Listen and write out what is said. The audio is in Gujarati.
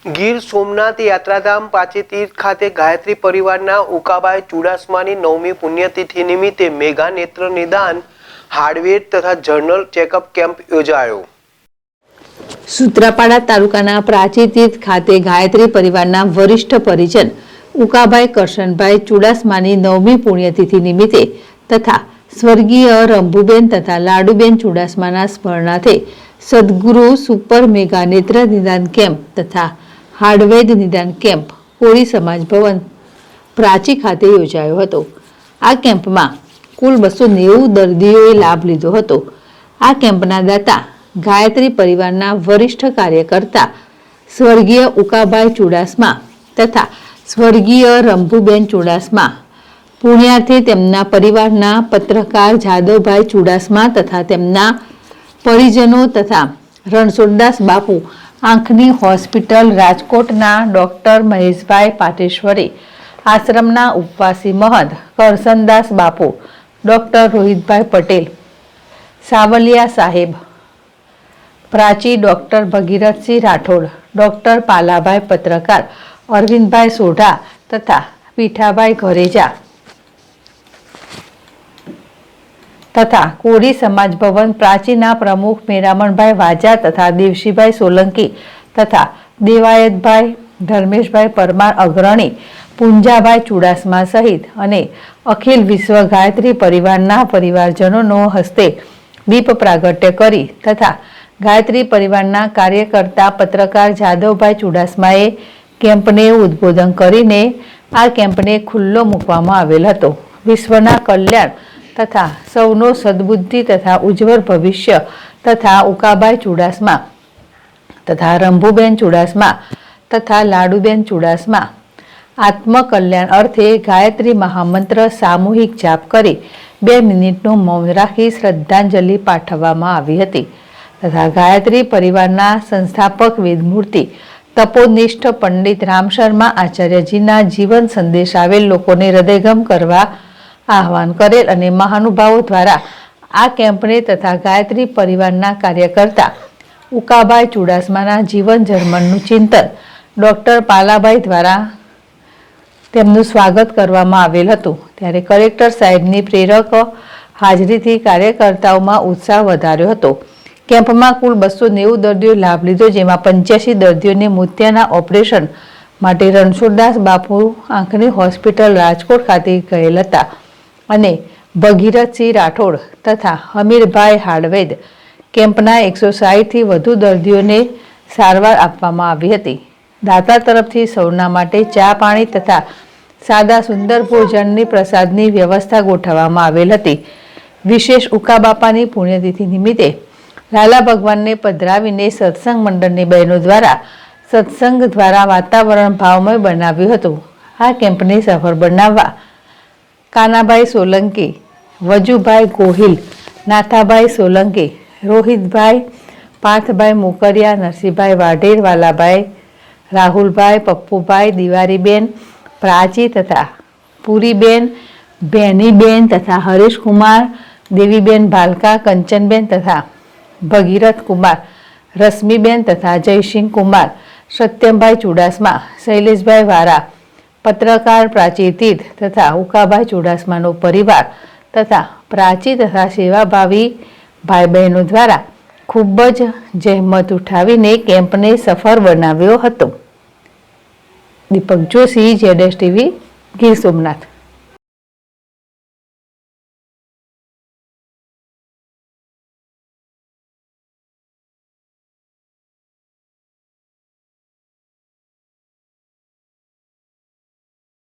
ગીર સોમનાથ યાત્રાધામ પાચીતીર્થ ખાતે ગાયત્રી પરિવારના ઉકાબાઈ ચુડાસમાની 9મી પુણ્યતિથિ નિમિત્તે મેગા નેત્ર નિદાન હાર્ડવેર તથા જનરલ ચેકઅપ કેમ્પ યોજાયો। સૂત્રાપાડા તાલુકાના પ્રાચીતીર્થ ખાતે ગાયત્રી પરિવારના વરિષ્ઠ પરિજન ઉકાભાઈ કરશનભાઈ ચુડાસમાની 9મી પુણ્યતિથિ નિમિત્તે તથા સ્વર્ગીય રંભુબેન તથા લાડુબેન ચુડાસમાના સ્મરણાર્થે સદગુરુ સુપર મેગા નેત્ર નિદાન કેમ્પ તથા હાર્ડવેર નિદાન કેમ્પ કોળી સમાજ ભવન પ્રાચી ખાતે યોજાયો હતો। આ કેમ્પમાં કુલ 290 દર્દીઓએ લાભ લીધો હતો। આ કેમ્પના દાતા ગાયત્રી પરિવારના વરિષ્ઠ કાર્યકર્તા સ્વર્ગીય ઉકાભાઈ ચુડાસમા તથા સ્વર્ગીય રંભુબેન ચુડાસમા પુણ્યાર્થે તેમના પરિવારના પત્રકાર જાદવભાઈ ચુડાસમા તથા તેમના પરિજનો તથા રણછોડદાસ બાપુ આંખની હોસ્પિટલ રાજકોટના ડોક્ટર મહેશભાઈ પાટેશ્વરી, આશ્રમના ઉપવાસી મહંત કરસનદાસ બાપુ, ડોક્ટર રોહિતભાઈ પટેલ, સાવલિયા સાહેબ, પ્રાચી ડોક્ટર ભગીરથસિંહ રાઠોડ, ડોક્ટર પાલાભાઈ પત્રકાર અરવિંદભાઈ સોઢા તથા પીઠાભાઈ ઘરેજા તથા કોળી સમાજ ભવન પ્રાચીના પ્રમુખ મેરામણભાઈ વાજા તથા દેવશીભાઈ સોલંકી તથા દેવાયતભાઈ ધર્મેશભાઈ પરમાર અગ્રણી પુંજાભાઈ ચુડાસમા સહિત અને અખિલ વિશ્વ ગાયત્રી પરિવારના પરિવારજનોનો હસ્તે દીપ પ્રાગટ્ય કરી તથા ગાયત્રી પરિવારના કાર્યકર્તા પત્રકાર જાદવભાઈ ચુડાસમાએ કેમ્પને ઉદ્બોધન કરીને આ કેમ્પને ખુલ્લો મૂકવામાં આવેલ હતો। વિશ્વના કલ્યાણ તથા સૌનો સદબુદ્ધિ તથા ઉજ્જવળ ભવિષ્ય તથા ઉકાબાઈ ચુડાસમા તથા રંભુબેન ચુડાસમા તથા લાડુબેન ચુડાસમા આત્મકલ્યાણ અર્થે ગાયત્રી મહામંત્ર સામૂહિક જાપ કરી 2 મિનિટનું મૌન રાખી શ્રદ્ધાંજલિ પાઠવવામાં આવી હતી તથા ગાયત્રી પરિવારના સંસ્થાપક વેદમૂર્તિ તપોનિષ્ઠ પંડિત રામ શર્મા આચાર્યજીના જીવન સંદેશ આવેલ લોકોને હૃદયગમ કરવા આહવાન કરેલ અને મહાનુભાવો દ્વારા આ કેમ્પને તથા ગાયત્રી પરિવારના કાર્યકર્તા ઉકાભાઈ ચુડાસમાના જીવન જર્મનનું ચિંતન ડોક્ટર પાલાભાઈ દ્વારા તેમનું સ્વાગત કરવામાં આવેલ હતું। ત્યારે કલેક્ટર સાહેબની પ્રેરક હાજરીથી કાર્યકર્તાઓમાં ઉત્સાહ વધાર્યો હતો। કેમ્પમાં કુલ 290 દર્દીઓ લાભ લીધો, જેમાં 85 દર્દીઓને મોતિયાના ઓપરેશન માટે રણછોડદાસ બાપુ આંખની હોસ્પિટલ રાજકોટ ખાતે ગયેલ હતા અને ભગીરથસિંહ રાઠોડ તથા હમીરભાઈ હાર્ડવેર કેમ્પના 160થી વધુ દર્દીઓને સારવાર આપવામાં આવી હતી। દાતા તરફથી સૌના માટે ચા પાણી તથા સાદા સુંદર ભોજનની પ્રસાદની વ્યવસ્થા ગોઠવવામાં આવેલ હતી। વિશેષ ઉકાબાપાની પુણ્યતિથિ નિમિત્તે લાલા ભગવાનને પધરાવીને સત્સંગ મંડળની બહેનો દ્વારા સત્સંગ દ્વારા વાતાવરણ ભાવમય બનાવ્યું હતું। આ કેમ્પને સફળ બનાવવા કાનાભાઈ સોલંકી, વજુભાઈ ગોહિલ, નાથાભાઈ સોલંકી, રોહિતભાઈ, પાર્થભાઈ મોકરિયા, નરસિંહભાઈ વાઢેર, વાલાભાઈ, રાહુલભાઈ, પપ્પુભાઈ, દિવારીબેન, પ્રાચી તથા પુરીબેન, બેનીબેન તથા હરેશકુમાર, દેવીબેન ભાલકા, કંચનબેન તથા ભગીરથ કુમાર, રશ્મિબેન તથા જયસિંહ કુમાર, સત્યમભાઈ ચુડાસમા, શૈલેષભાઈ વારા, પત્રકાર પ્રાચી તીર્થ તથા ઉકાભાઈ ચુડાસમાનો પરિવાર તથા પ્રાચી તથા સેવાભાવી ભાઈ બહેનો દ્વારા ખૂબ જ જહેમત ઉઠાવીને કેમ્પને સફળ બનાવ્યો હતો। દીપક જોશી, ZSTV, ગીર સોમનાથ।